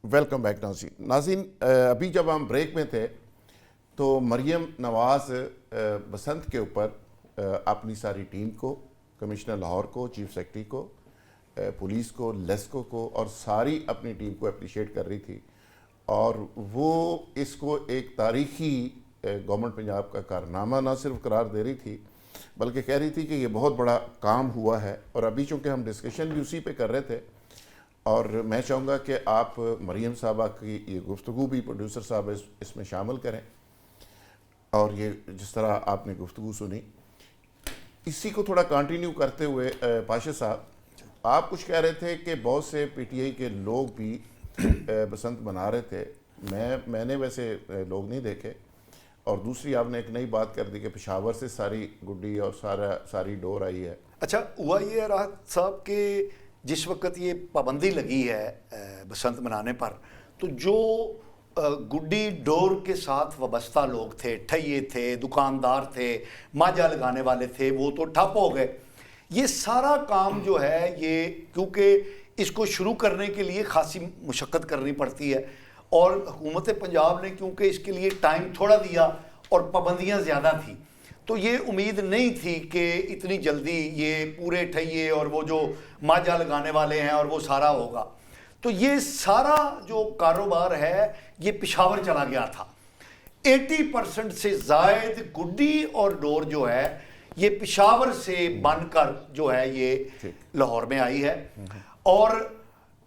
Welcome back नाज़रीन। अभी जब हम ब्रेक में थे तो मरियम नवाज़ बसंत के ऊपर अपनी सारी टीम को, कमिश्नर लाहौर को, चीफ सेक्रेटरी को, पुलिस को, लेस्को को और सारी अपनी टीम को अप्रिशिएट कर रही थी और वो इसको एक तारीखी गवर्नमेंट पंजाब का कारनामा ना सिर्फ करार दे रही थी बल्कि कह रही थी कि ये बहुत बड़ा काम हुआ है। और अभी चूँकि हम डिस्कशन भी उसी पे कर रहे थे और मैं चाहूँगा कि आप मरियम साहबा की ये गुफ्तगू भी प्रोड्यूसर साहब इसमें शामिल करें और ये जिस तरह आपने गुफ्तगू सुनी इसी को थोड़ा कंटिन्यू करते हुए पाशा साहब, आप कुछ कह रहे थे कि बहुत से पीटीआई के लोग भी बसंत मना रहे थे। मैंने वैसे लोग नहीं देखे। और दूसरी आपने एक नई बात कर दी कि पेशावर से सारी गुड्डी और सारी डोर आई है। अच्छा, हुआ ये राहत साहब कि जिस वक्त ये पाबंदी लगी है बसंत मनाने पर, तो जो गुड्डी डोर के साथ वाबस्ता लोग थे, ठैये थे, दुकानदार थे, माजा लगाने वाले थे, वो तो ठप हो गए। ये सारा काम जो है ये क्योंकि इसको शुरू करने के लिए खासी मुशक्क़त करनी पड़ती है और हुकूमत पंजाब ने क्योंकि इसके लिए टाइम थोड़ा दिया और पाबंदियाँ ज़्यादा थी, तो ये उम्मीद नहीं थी कि इतनी जल्दी ये पूरे ठैये और वो जो माजा लगाने वाले हैं और वो सारा होगा। तो ये सारा जो कारोबार है ये पेशावर चला गया था। 80% से ज़ायद गुड्डी और डोर जो है ये पेशावर से बनकर जो है ये लाहौर में आई है। और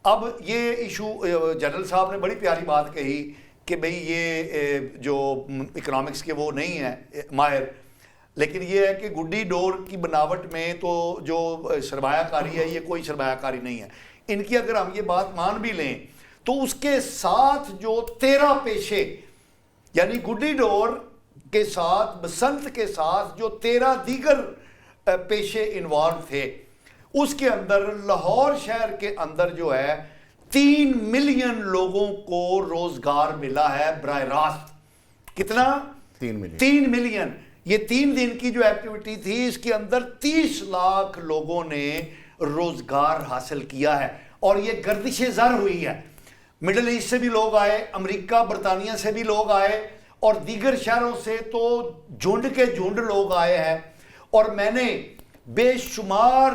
अब ये इशू जनरल साहब ने बड़ी प्यारी बात कही कि भाई ये जो इकोनॉमिक्स के वो नहीं है माहिर, लेकिन ये है कि गुड्डी डोर की बनावट में तो जो सरमायाकारी है ये कोई सरमायाकारी नहीं है इनकी। अगर हम ये बात मान भी लें तो उसके साथ जो 13 पेशे यानी गुड्डी डोर के साथ बसंत के साथ जो 13 दीगर पेशे इन्वॉल्व थे, उसके अंदर लाहौर शहर के अंदर जो है 3 मिलियन लोगों को रोजगार मिला है बराह रास्त। कितना? 3 मिलियन। ये 3 दिन की जो एक्टिविटी थी इसके अंदर 30 लाख लोगों ने रोजगार हासिल किया है और ये गर्दिश ज़र हुई है। मिडल ईस्ट से भी लोग आए, अमेरिका बरतानिया से भी लोग आए और दीगर शहरों से तो झुंड के झुंड लोग आए हैं। और मैंने बेशुमार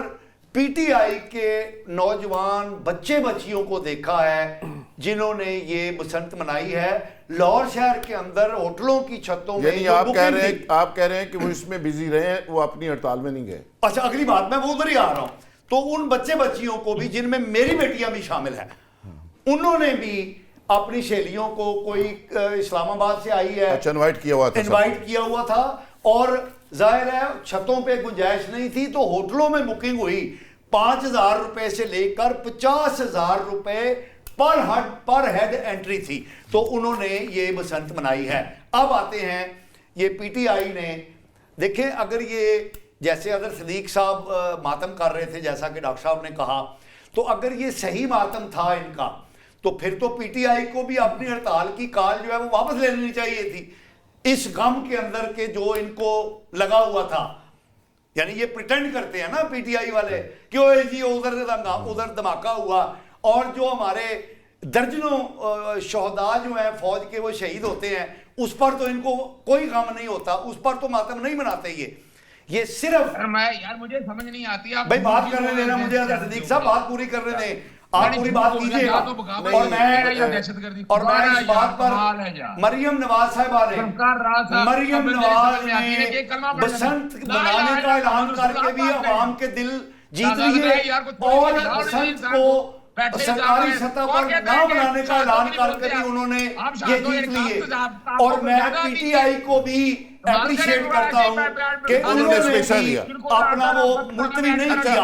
पीटीआई के नौजवान बच्चे बच्चियों को देखा है जिन्होंने ये बसंत मनाई है लाहौर शहर के अंदर होटलों की छतों में। आप कह रहे हैं कि वो इसमें बिजी रहे, वो अपनी हड़ताल में नहीं गए। अच्छा, अगली बात मैं वो उधर ही आ रहा हूं। तो उन बच्चे बच्चियों को भी, जिनमें मेरी बेटियां भी शामिल है, उन्होंने भी अपनी सहेलियों को, कोई इस्लामाबाद से आई है, इनवाइट किया हुआ था और जाहिर है छतों पे गुंजाइश नहीं थी तो होटलों में बुकिंग हुई। 5,000 रुपए से लेकर 50,000 रुपए पर हेड एंट्री थी। तो उन्होंने ये बसंत मनाई है। अब आते हैं ये पीटीआई ने, देखें अगर ये जैसे अगर सदीक साहब मातम कर रहे थे जैसा कि डॉक्टर साहब ने कहा, तो अगर ये सही मातम था इनका तो फिर तो पीटीआई को भी अपनी हड़ताल की कॉल जो है वो वापस ले लेनी चाहिए थी इस गम के अंदर के जो इनको लगा हुआ था। यानी ये प्रिटेंड करते हैं ना पीटीआई वाले कि ओए जी उधर धमाका हुआ और जो हमारे दर्जनों शहदा जो हैं फौज के वो शहीद होते हैं उस पर तो इनको कोई गम नहीं होता, उस पर तो मातम नहीं मनाते। ये सिर्फ यार मुझे समझ नहीं आती। आप भाई बात करने देना मुझे, सदीक साहब बात पूरी करने दें, आप पूरी बात कीजिए। और मैं इस बात पर मरियम नवाज साहिबा ने बसंत मनाने का ऐलान करके भी अवाम के दिल जीत लिए और बसंत को सरकारी सतह पर ना बनाने का ऐलान करके भी उन्होंने ये जीत लिए। और मैं पीटीआई को भी एप्रिशिएट करता हूं कि उन्होंने भी अपना वो मुलतवी नहीं किया,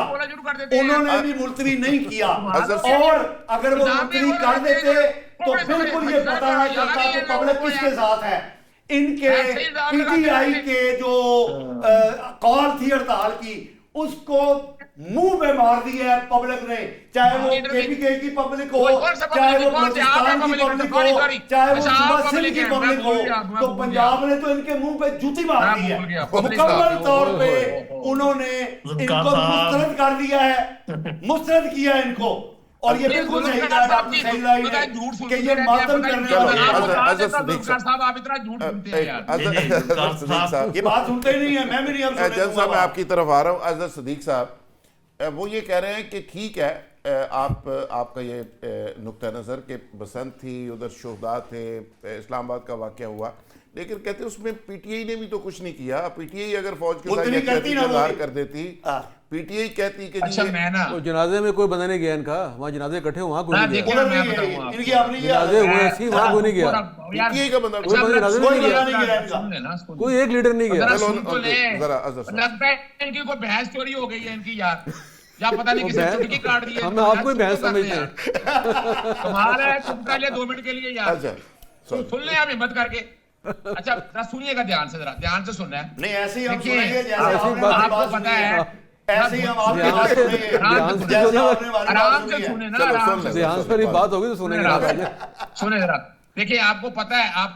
उन्होंने भी मुलतवी नहीं किया। और अगर वो मुलतवी कर देते तो बिल्कुल ये पता ना चलता कि पब्लिक किसके साथ है। इनके पीटीआई के जो कॉल थी हड़ताल की उसको मुंह पे मार दिया है पब्लिक ने, चाहे वो केपीके की पब्लिक हो, चाहे वो बलूचिस्तान की पब्लिक हो, चाहे वो सूबा सिंध की पब्लिक हो, तो पंजाब ने तो इनके मुंह पे जूती मार दी है। मुकम्मल तौर पे उन्होंने इनको मुस्तरद कर दिया है, मुस्तरद किया इनको। और ये बिल्कुल सही कहा डॉक्टर सईद भाई ने कि ये मातम करने वाले साहब आप इतना झूठ सुनते हैं यार। अजहर सदीक साहब, ये बात सुनते ही नहीं है, मैं भी नहीं अब सुनने जज साहब मैं दूंगा। आपकी तरफ आ रहा हूँ। अजहर सदीक साहब वो ये कह रहे हैं कि ठीक है, आपका ये नुक्ता नज़र कि बसंत थी, उधर शोहदा थे, इस्लामाबाद का वाक़या हुआ, लेकिन कहते उसमें पीटीआई ने भी तो कुछ नहीं किया। पीटीआई अगर फौज के साथ इज़हार कर देती, पीटीआई कहती कि अच्छा मैं ना वो जनाजे में कोई बंदा नहीं गया इनका, वहाँ जनाजे इकट्ठे हुए, वहाँ कोई नहीं गया। देखिए मैं बताऊंगा इनकी अपनी जनाजे हुए ऐसी, वहाँ कोई नहीं गया, पीटीआई का बंदा कोई बंदा जनाजे में नहीं गया, गया, कोई एक लीडर नहीं गया। जरा अजहर साहब, लगता है इनकी कोई बहस चोरी हो गई है इनकी यार, या पता नहीं किसी चुटकी काट दी है। हम आपको ही बहस समझते हैं। तुम्हारा चुप कर लिया 2 मिनट के लिए यार, अच्छा सुन ले आप हिम्मत करके। अच्छा जरा सुनिएगा ध्यान से, जरा ध्यान से सुनना है। नहीं ऐसे ही हम देखिए, सुनेंगे जैसे ऐसी आपने बात- हमारी आपको बात पता सुनी है, है, ऐसे ही हम आपकी ध्यान बात से- सुनेंगे ध्यान से जैसे सुनो। आपने हमारी बात आराम सुनी से है। सुने ना, चलो, आराम सुन से ले। ध्यान पर ही बात होगी तो सुनेंगे आप आगे। सुने जरा। देखिए आपको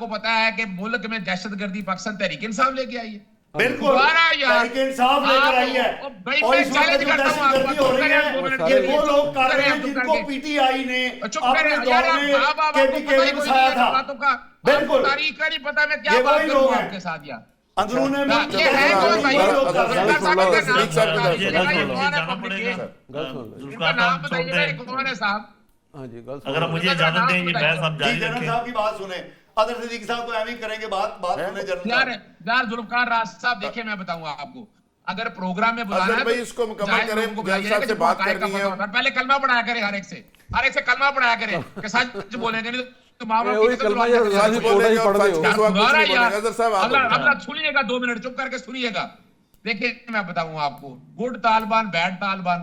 पता है कि मुल्क में दहशतगर्दी पाकिस्तान तहरीक इंसाफ लेके आई है। बिल्कुल दोबारा यार, तहरीक इंसाफ लेकर आई है आप- भाई, और मैं इस वक्त challenge जो करता हूं दहशतगर्दी आपको, हो रही चुप करें, है चुप ये वो करें, लोग कर रहे हैं चुप जिनको करें। पीटीआई ने चुप अपने करें दौर यार, में आपको केपीके पता ही में कोई बसाया नहीं था। है बातों का। बिल्कुल। आपको तारीख का नहीं पता, मैं क्या ये बात वही करूं लोग हैं। आपके साथ यार। अंदरूने ये मुल्क है जरा- कौन भाई? जरा- सरकार जरा- साहब जरा- का जरा- नाम जरा- बताइए, जरा- भाई, जरा- कौन है जाना public पड़ेगा। है? गल सुन लो। इनका नाम बताइए भाई, कौन है साहब? हाँ जी, गल अगर सुन लो। मुझे इजाजत दें ये बहस आप जी जारी जनरल रखें। साहब की बात सुने, अदर सिद्दीक साहब तो ऐਵੇਂ ही करेंगे, बात सुने जनरल यार साहब। यार जुल्फकार राज साहब, देखिए मैं बताऊंगा आपको, अगर प्रोग्राम में बुलाना अजहर है भाई, तो इसको मुकम्मल जाहिर करें, लोगों को जज बुलाइए साहब कि से जिनको बात हकायक का करनी पता है। होता पहले कलमा पढ़ाया करे, हर एक से कलमा पढ़ाया करे कि सच बोलेंगे, नहीं तो माँ बाप वही की कलमा इज्जत यार, दुआ राजी करते कोटा ही हैं। पढ़ रहे हो। इस वक्त कुछ दोबारा नहीं यार, बोलेंगे। अजहर साहब, आप अगला सुनिएगा, 2 मिनट चुप करके सुनिएगा। देखिए मैं बताऊंगा आपको, गुड तालिबान बैड तालिबान,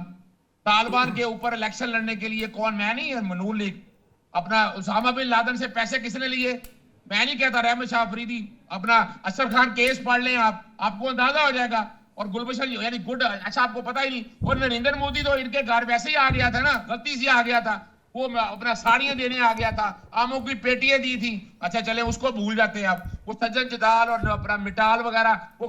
तालिबान के ऊपर इलेक्शन लड़ने के लिए कौन, मैं नहीं है, मनून लीग, अपना उसामा बिन लादेन से पैसे किसने लिए? मैं नहीं कहता, रहमत शाह अफरीदी, अपना असर खान केस पढ़ लें आपको अंदाजा हो जाएगा। और गुलबशन यानी गुड, अच्छा आपको पता ही नहीं, और नरेंद्र मोदी तो इनके घर वैसे ही आ गया था ना, गलती से आ गया था, वो अपना साड़ियां देने आ गया था, आमों की पेटियां दी थी। अच्छा चले उसको भूल जाते हैं आप, वो सज्जन जदाल और अपना मिटाल वगैरह वो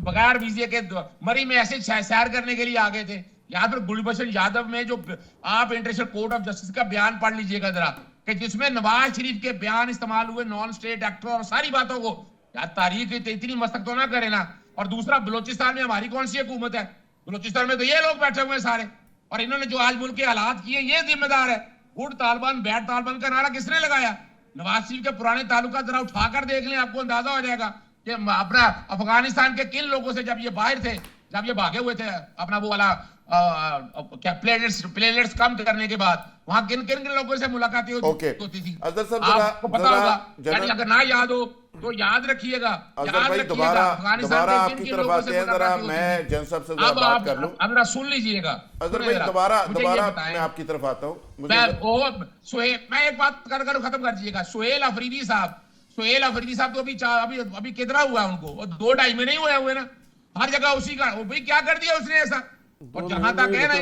बगैर वीजे के मरी में ऐसे सैर करने के लिए आ गए थे। यहाँ पर गुलबशन यादव में जो आप इंटरनेशनल कोर्ट ऑफ जस्टिस का बयान पढ़ लीजिएगा जरा, कि जिसमें नवाज शरीफ के बयान इस्तेमाल हुए, नॉन स्टेट एक्टर और सारी बातों को, यार तारीख इतनी मस्तक तो ना करे ना। और दूसरा, बलोचिस्तान में हमारी कौन सी हुकूमत है? बलोचिस्तान में तो ये लोग बैठे हुए हैं सारे, और इन्होंने जो आज मुल्क के हालात किए ये जिम्मेदार है। गुड तालिबान बैड तालिबान का नारा किसने लगाया? नवाज शरीफ के पुराने ताल्लुका जरा उठाकर देख लें, आपको अंदाजा हो जाएगा कि अपना अफगानिस्तान के किन लोगों से जब ये बाहर थे, जब ये भागे हुए थे अपना वो वाला क्या प्लेलेट्स कम करने के बाद, वहां किन किन लोगों से मुलाकातें होती थी? अजहर साहब, आपको पता होगा, यानी अगर ना याद हो तो याद रखिएगा। अजहर भाई दोबारा आपकी तरफ आते हैं, जरा मैं जन साहब से बात कर लूं। अब सुन लीजिएगा अजहर भाई दोबारा मैं आपकी तरफ आता हूं। मैं एक बात कर खत्म कर दीजिएगा। सुहेल अफरीदी साहब तो अभी कितना हुआ उनको, 2-2.5 महीने ही हुए ना, हर जगह उसी का, भाई क्या कर दिया उसने ऐसा? और जहां तक है ना,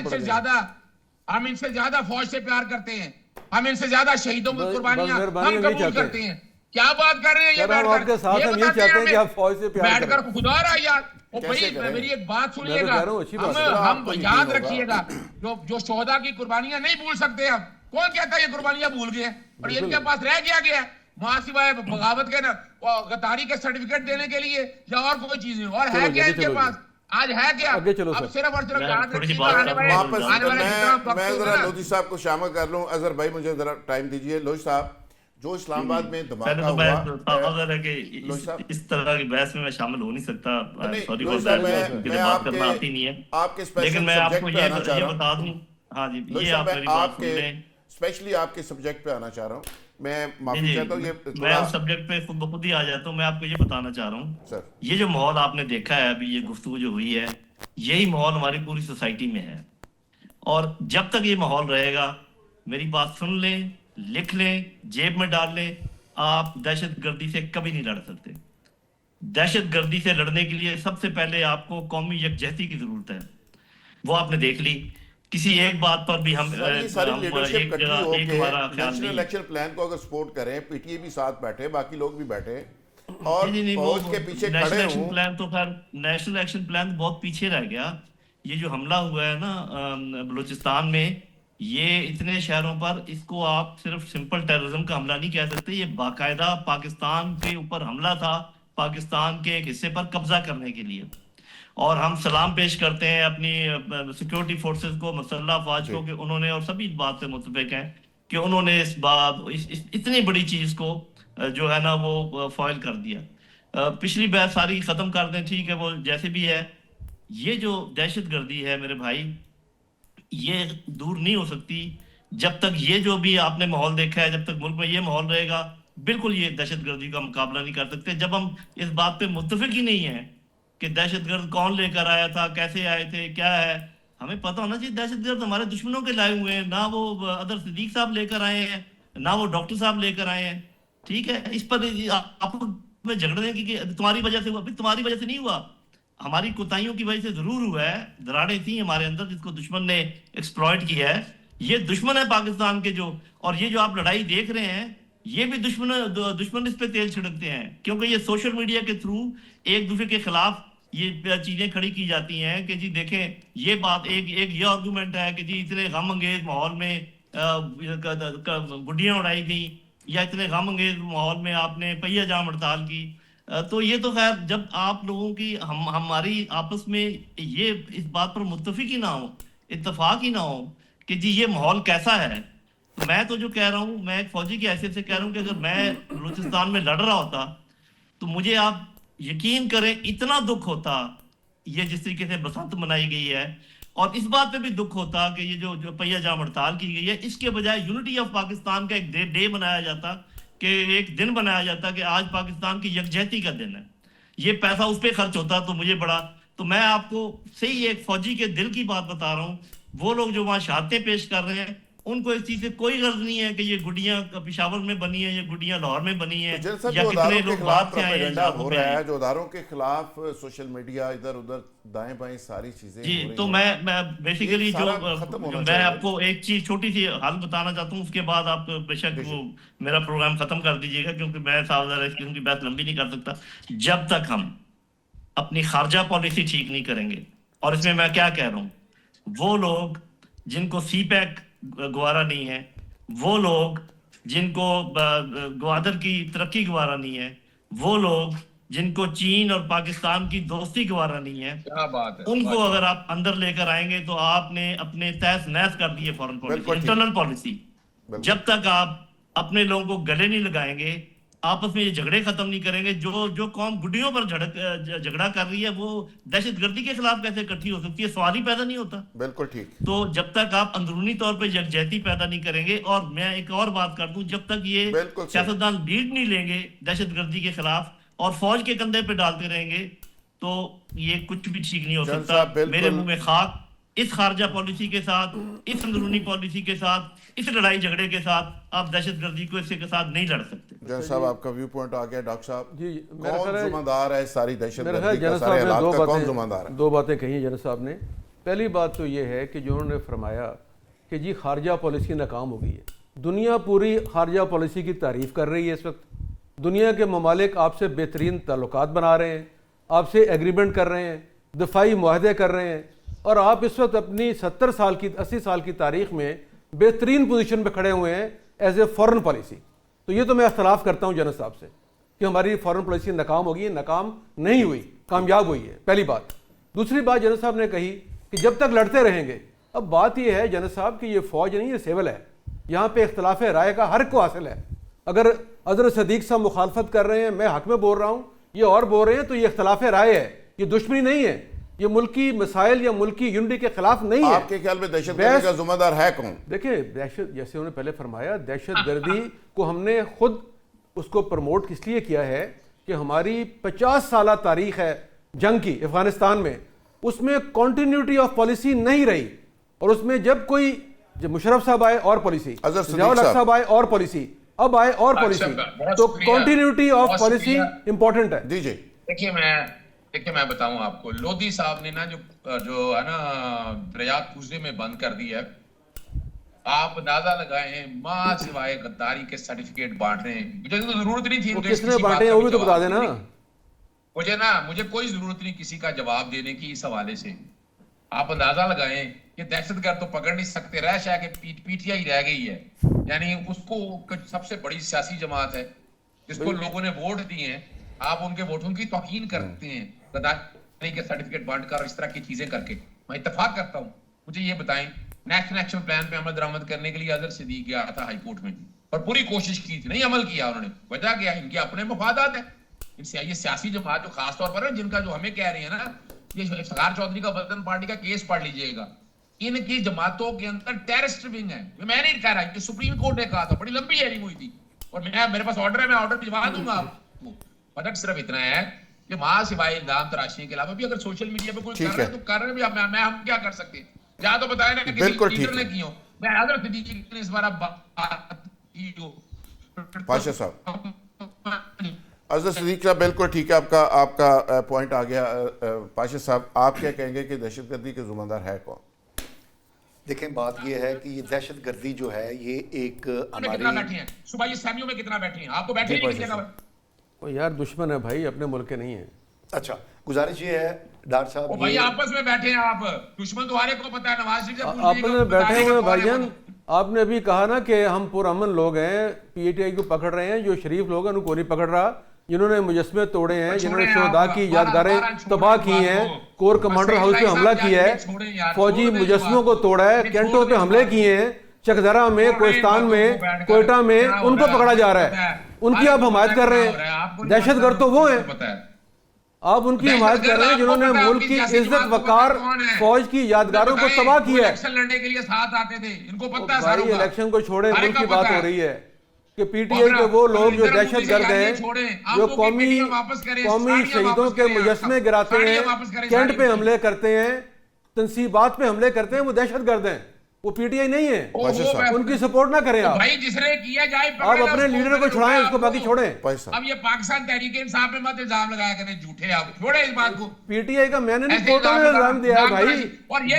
हम इनसे ज्यादा फौज से प्यार करते हैं, हम इनसे ज्यादा शहीदों की कुर्बानियां हम कबूल करते हैं। क्या बात कर रहे हैं ये बैठकर? आपके साथ हम ये चाहते हैं कि आप फौज से प्यार बैठकर खुदा रहा यार। ओ भाई मेरी एक बात सुनिएगा, हम याद रखिएगा, जो शोहदा की कुर्बानियां नहीं भूल सकते हम। कौन कहता है ये कुर्बानियां भूल गए हैं? और इनके पास रह गया वहां सिवाय बगावत के ना गद्दारी के सर्टिफिकेट देने के लिए या और कोई चीज नहीं, और है क्या इनके पास? आज है क्या? अब सिर्फ और सिर्फ याद रखिएगा, मैं जरा लोधी साहब को शामिल कर लूं। अजहर भाई मुझे जरा टाइम दीजिए। लोधी साहब, जो इस्लामाबाद में धमाका हुआ, इस तरह की बहस में मैं शामिल हो नहीं सकता, सॉरी लोधी साहब, मैं बात करना आती नहीं है, आपके लेकिन मैं आपको ये बता दूं, हाँ जी, ये आप मेरी बात सुन लें, स्पेशली आपके सब्जेक्ट पे आना चाह रहा हूँ। मैं माफी चाहता हूँ, मैं उस सब्जेक्ट पे खुद ही आ जाता हूँ। मैं आपको ये बताना चाह रहा हूँ सर, ये जो माहौल आपने देखा है अभी, ये गुफ्तगू जो हुई है, यही माहौल हमारी पूरी सोसाइटी में है। और जब तक ये माहौल रहेगा, मेरी बात सुन लें, लिख लें, जेब में डाल लें, आप दहशतगर्दी से कभी नहीं लड़ सकते। दहशतगर्दी से लड़ने के लिए सबसे पहले आपको कौमी यकजहती की जरूरत है। वो आपने देख ली, किसी एक बात पर भी हम नेशनल इलेक्शन प्लान को अगर सपोर्ट करें, पीटीए भी साथ बैठे, बाकी लोग भी बैठे और फौज के पीछे खड़े हों। प्लान तो खैर नेशनल एक्शन प्लान बहुत पीछे रह गया। ये जो हमला हुआ है ना बलूचिस्तान में, ये इतने शहरों पर, इसको आप सिर्फ सिंपल टेररिज्म का हमला नहीं कह सकते, ये बाकायदा पाकिस्तान के ऊपर हमला था, पाकिस्तान के एक हिस्से पर कब्जा करने के लिए। और हम सलाम पेश करते हैं अपनी सिक्योरिटी फोर्सेस को, मसल्ह अफवाज को, कि उन्होंने, और सभी इस बात से मुतफिक हैं कि उन्होंने इस बात इतनी बड़ी चीज को जो है ना वो फॉइल कर दिया। पिछली बात सारी खत्म कर दें, ठीक है, वो जैसे भी है। ये जो दहशतगर्दी है मेरे भाई, ये दूर नहीं हो सकती जब तक ये जो भी आपने माहौल देखा है, जब तक मुल्क में ये माहौल रहेगा, बिल्कुल ये दहशतगर्दी का मुकाबला नहीं कर सकते। जब हम इस बात पे मुत्तफिक ही नहीं है कि दहशतगर्द कौन लेकर आया था, कैसे आए थे, क्या है, हमें पता होना चाहिए दहशतगर्द हमारे दुश्मनों के लाए हुए हैं, ना वो अदर सिद्दीक साहब लेकर आए हैं, ना वो डॉक्टर साहब लेकर आए हैं। ठीक है, इस पर आप में झगड़ने की तुम्हारी वजह से हुआ, तुम्हारी वजह से नहीं हुआ, हमारी कोताहियों की वजह से जरूर हुआ है। दरारें थी हमारे अंदर जिसको दुश्मन ने एक्सप्लॉइट किया है। ये दुश्मन है पाकिस्तान के जो, और ये जो आप लड़ाई देख रहे हैं, ये भी दुश्मन इस पे तेल छिड़कते हैं, क्योंकि ये सोशल मीडिया के थ्रू एक दूसरे के खिलाफ ये चीजें खड़ी की जाती हैं कि जी देखें, ये बात एक ये आर्गूमेंट है कि जी इतने गम अंगेज माहौल में गुड्डियां उड़ाई गई, या इतने गम अंगेज माहौल में आपने पहिया जाम हड़ताल की। तो ये तो खैर, जब आप लोगों की हमारी आपस में ये इस बात पर मुत्तफिक ही ना हो, इत्तेफाक ही ना हो कि जी ये माहौल कैसा है, तो मैं तो जो कह रहा हूँ, मैं एक फौजी की हैसियत से कह रहा हूँ कि अगर मैं बलूचिस्तान में लड़ रहा होता तो मुझे आप यकीन करें इतना दुख होता, ये जिस तरीके से बसंत मनाई गई है, और इस बात पे भी दुख होता कि ये जो पहिया जाम हड़ताल की गई है, इसके बजाय यूनिटी ऑफ पाकिस्तान का एक डे बनाया जाता, कि एक दिन बनाया जाता कि आज पाकिस्तान की यकजहती का दिन है, ये पैसा उस पर खर्च होता तो मुझे बड़ा, तो मैं आपको सही एक फौजी के दिल की बात बता रहा हूँ। वो लोग जो वहां शहादतें पेश कर रहे हैं, उनको इस चीज से कोई गर्ज नहीं है कि ये गुड़ियां पेशावर में बनी है, ये गुड़ियां लाहौर में बनी है, या कितने लोग बाहर से आए हैं, हो रहा है जो उदारों के खिलाफ सोशल मीडिया इधर उधर दाएं बाएं सारी चीजें जी। तो मैं बेसिकली जो मैं आपको एक चीज छोटी सी हाल बताना चाहता हूँ, उसके बाद आप बेशक वो मेरा प्रोग्राम खत्म कर दीजिएगा, क्योंकि मैं सावधान इस किस्म की बात लंबी नहीं कर सकता जब तक हम अपनी खारजा पॉलिसी ठीक नहीं करेंगे। और इसमें मैं क्या कह रहा हूँ, वो लोग जिनको सीपैक गवारा नहीं है, वो लोग जिनको ग्वादर की तरक्की गवारा नहीं है, वो लोग जिनको चीन और पाकिस्तान की दोस्ती गवारा नहीं है, क्या बात है, उनको अगर आप अंदर लेकर आएंगे तो आपने अपने तहस नहस कर दिए फॉरेन पॉलिसी, इंटरनल पॉलिसी। जब तक आप अपने लोगों को गले नहीं लगाएंगे, आपस में ये झगड़े खत्म नहीं करेंगे, जो कौम गुड्डियों पर झगड़ा कर रही है, वो दहशतगर्दी के खिलाफ कैसे इकट्ठी हो सकती है, सवाल ही पैदा नहीं होता। बिल्कुल ठीक। तो जब तक आप अंदरूनी तौर पे यकजहती पैदा नहीं करेंगे, और मैं एक और बात कर दूं, जब तक ये सियासतदान लीड नहीं लेंगे दहशतगर्दी के खिलाफ और फौज के कंधे पे डालते रहेंगे, तो ये कुछ भी ठीक नहीं हो सकता। मेरे मुंह में खाक, इस खारजा पॉलिसी के साथ, इस अंदरूनी पॉलिसी के साथ, इस लड़ाई झगड़े के साथ आप दहशतगर्दी को इसके साथ नहीं लड़ सकते। जन साहब आपका व्यू पॉइंट आ गया। डॉक्टर साहब जी, कौन जिम्मेदार है सारी दहशतगर्दी का, सारे हालात का कौन जिम्मेदार है? दो बातें कही जन साहब ने। पहली बात तो ये है कि जो उन्होंने फरमाया कि जी खारजा पॉलिसी नाकाम हो गई है, दुनिया पूरी खारजा पॉलिसी की तारीफ कर रही है। इस वक्त दुनिया के ममालिक आपसे बेहतरीन ताल्लुकात बना रहे हैं, आपसे एग्रीमेंट कर रहे हैं, दफाई मुआहदे कर रहे हैं, और आप इस वक्त अपनी 70 साल की 80 साल की तारीख में बेहतरीन पोजीशन पे खड़े हुए हैं एज ए फॉरेन पॉलिसी। तो ये तो मैं इख्तलाफ करता हूँ जनरल साहब से कि हमारी फॉरेन पॉलिसी नाकाम होगी, नाकाम नहीं हुई, कामयाब हुई है, पहली बात। दूसरी बात जनरल साहब ने कही कि जब तक लड़ते रहेंगे, अब बात यह है जनरल साहब कि ये फौज नहीं, ये सिविल है, यहाँ पे इख्तलाफ राय का हर को हासिल है। अगर अजहर सिद्दीक साहब मुखालफत कर रहे हैं, मैं हक में बोल रहा हूँ, ये और बोल रहे हैं, तो ये इख्तलाफ राय है, ये दुश्मनी नहीं है, ये मुल्की मिसाइल या मुल्की यूनिटी के खिलाफ नहीं है। आपके ख्याल में दहशतगर्दी का जिम्मेदार है कौन? देखिए, दहशत, जैसे उन्होंने पहले फरमाया, दहशतगर्दी को हमने खुद उसको प्रमोट किस लिए किया है कि हमारी 50 साल तारीख है जंग की अफगानिस्तान में, उसमें कॉन्टिन्यूटी ऑफ पॉलिसी नहीं रही, और उसमें जब मुशर्रफ साहब आए और पॉलिसी, जियाउल हक साहब आए और पॉलिसी, अब आए और पॉलिसी, तो कॉन्टिन्यूटी ऑफ पॉलिसी इंपॉर्टेंट है। जी। देखिए मैं बताऊं आपको, लोधी साहब ने ना जो है ना दरियात पूछने में बंद कर दी है। आप अंदाजा लगाएं, मां सिवाय गद्दारी के सर्टिफिकेट बांट रहे हैं। मुझे तो जरूरत नहीं थी, किसने बांटे वो भी तो बता देना। मुझे कोई जरूरत नहीं किसी का जवाब देने की इस हवाले से। आप अंदाजा लगाएं ये दहशतगर्द तो पकड़ नहीं सकते, रह शाह के पीटीआई रह गई है, यानी उसको सबसे बड़ी सियासी जमात है जिसको लोगों ने वोट दिए हैं, आप उनके वोटों की तौहीन करते हैं गद्दाफी के सर्टिफिकेट बांट कर और इस तरह की चीजें करके। मैं इत्तेफाक करता हूं, मुझे ये बताएं, नेशनल एक्शन प्लान पे अमल दरामद करने के लिए अजहर सिद्दीक गया था हाई कोर्ट में और पूरी कोशिश की थी, नहीं अमल किया उन्होंने। वजह क्या है? इनके अपने मफादात है। ये सियासी जमात जो खासतौर पर है, जिनका जो हमें कह रहे हैं ना, ये इफ्तिखार चौधरी का वतन पार्टी का केस पढ़ लीजिएगा, इनकी जमातों के अंदर टेररिस्ट विंग है। मैं नहीं कह रहा, सुप्रीम कोर्ट ने कहा था, बड़ी लंबी हेयरिंग हुई थी और मेरे पास ऑर्डर है, मैं ऑर्डर भिजवा दूंगा आपको। फर्क सिर्फ इतना है कि वहां सिवाय इल्जाम तराशने के अलावा भी अगर सोशल मीडिया पे कोई कर रहे हैं तो कर रहे हैं भी, हम क्या कर सकते हैं? या तो बताया ना कि लीडर ने की हो, मैं हजरत सिद्दीकी ने इस बार बात की हो। पाशा साहब, अजहर सिद्दीक साहब, बिल्कुल ठीक है, आपका पॉइंट आ गया। पाशा साहब, आप क्या कहेंगे कि दहशतगर्दी के जिम्मेदार है कौन? देखें, बात यह है कि ये दहशतगर्दी जो है ये एक कितना बैठे हैं सुबह, ये सैमियों में कितना बैठे हैं? आपको बैठे नहीं किसी जगह? वो यार दुश्मन है भाई, अपने मुल्क के नहीं है। अच्छा, गुजारिश ये है डॉक्टर साहब, भाई आपस में बैठे हैं आप, दुश्मन तुम्हारे को पता है, नवाज शरीफ से पूछ आपस में बैठे हुए हैं भाईजान। आपने अभी कहा ना कि हम पुरअमन लोग हैं, पीटीआई को पकड़ रहे हैं, जो शरीफ लोग हैं उनको नहीं पकड़ रहा, जिन्होंने मुजस्मे तोड़े हैं, जिन्होंने शोहदा की यादगारें तबाह की हैं, कोर कमांडर हाउस पे हमला किया है, फौजी मुजस्मों को तोड़ा है, कैंटों पे हमले किए हैं, चकदरा में, कोहिस्तान में, कोयटा में, उनको पकड़ा जा रहा है, उनकी आप हिमायत कर रहे हैं। दहशतगर्द तो वो है, आप उनकी हिमायत कर रहे हैं जिन्होंने मुल्क की इज्जत वकार, फौज की यादगारों को तबाह किया है। इलेक्शन लड़ने के लिए साथ आते थे, इनको पता है भाई, सारों का। इलेक्शन को छोड़े, मुल्क की बात हो रही है कि पीटीआई के वो लोग जो दहशतगर्द हैं, जो कौमी शहीदों के मुजस्मे गिराते हैं, कैंट पे हमले करते हैं, तंसीबात पे हमले करते हैं, वो दहशतगर्द हैं, वो पीटीआई नहीं है। उनकी सपोर्ट ना करें आप। भाई जिसने किया जाए, आप अपने लीडर को छुड़ाएं, उसको बाकी छोड़ें। अब ये पाकिस्तान तहरीक इंसाफ पे मत इल्जाम लगाया करें झूठे, आप छोड़े इस बात को। पीटीआई का मैंने नहीं, कोर्टों ने इल्जाम दिया है भाई,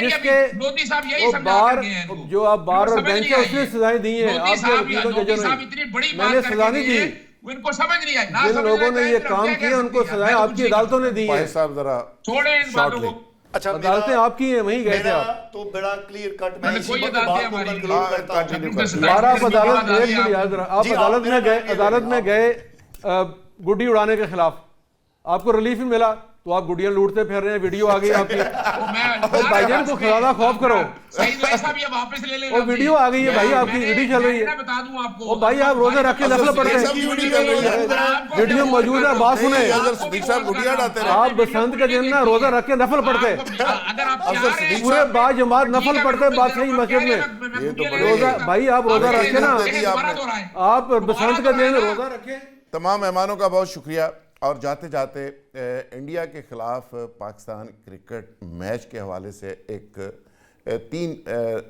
जिसके मोदी साहब यही बार जो आप बार और बेंच है उसने सजाएं दी हैं, आपके वकीलों के जरिए मैंने सजा नहीं दी। इनको समझ नहीं आई, जिन लोगों ने ये काम किया उनको सजाएं आपकी अदालतों ने दी है। छोड़े इस बातों को। अच्छा, अदालतें आपकी हैं, वहीं गए थे आप। तो बड़ा क्लियर कट, मैं इसी कोई बात अदालतें को हमारी कंक्लूड करता हूं। दोबारा आप अदालत में, एक मिनट याद रहा, आप अदालत में गए गुड्डी उड़ाने के खिलाफ, आपको रिलीफ ही मिला, तो आप गुडियां लूटते फिर रहे हैं, वीडियो आ गई आपकी। भाईजान को खुदा खौफ करो, वो वीडियो आ गई है भाई, आपकी वीडियो चल रही है। बता दूं आपको, ओ भाई, आप रोजे रख के नफल पढ़ते हैं, वीडियो मौजूद है, बात सुने। आप बसंत के दिन ना रोजा रख के नफल पढ़ते, पूरे बाद जमात नफल पढ़ते बादशाही मस्जिद में रोजा। भाई आप रोजा रखे ना, आप बसंत के दिन रोजा रखें। तमाम मेहमानों का बहुत शुक्रिया। और जाते जाते इंडिया के ख़िलाफ़ पाकिस्तान क्रिकेट मैच के हवाले से तीन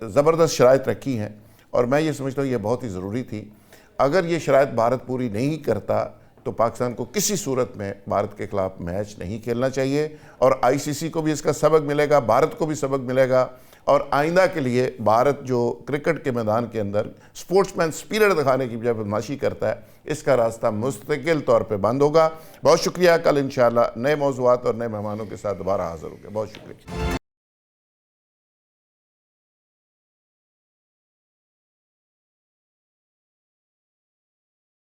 ज़बरदस्त शराइत रखी हैं और मैं ये समझता हूँ ये बहुत ही ज़रूरी थी। अगर ये शराइत भारत पूरी नहीं करता तो पाकिस्तान को किसी सूरत में भारत के ख़िलाफ़ मैच नहीं खेलना चाहिए और आईसीसी को भी इसका सबक मिलेगा, भारत को भी सबक मिलेगा और आइंदा के लिए भारत जो क्रिकेट के मैदान के अंदर स्पोर्ट्समैन स्पिरिट दिखाने की बजाय बदमाशी करता है, इसका रास्ता मुस्तकिल तौर पे बंद होगा। बहुत शुक्रिया। कल इंशाअल्लाह नए मौज़ूआत और नए मेहमानों के साथ दोबारा हाज़िर होंगे। बहुत शुक्रिया।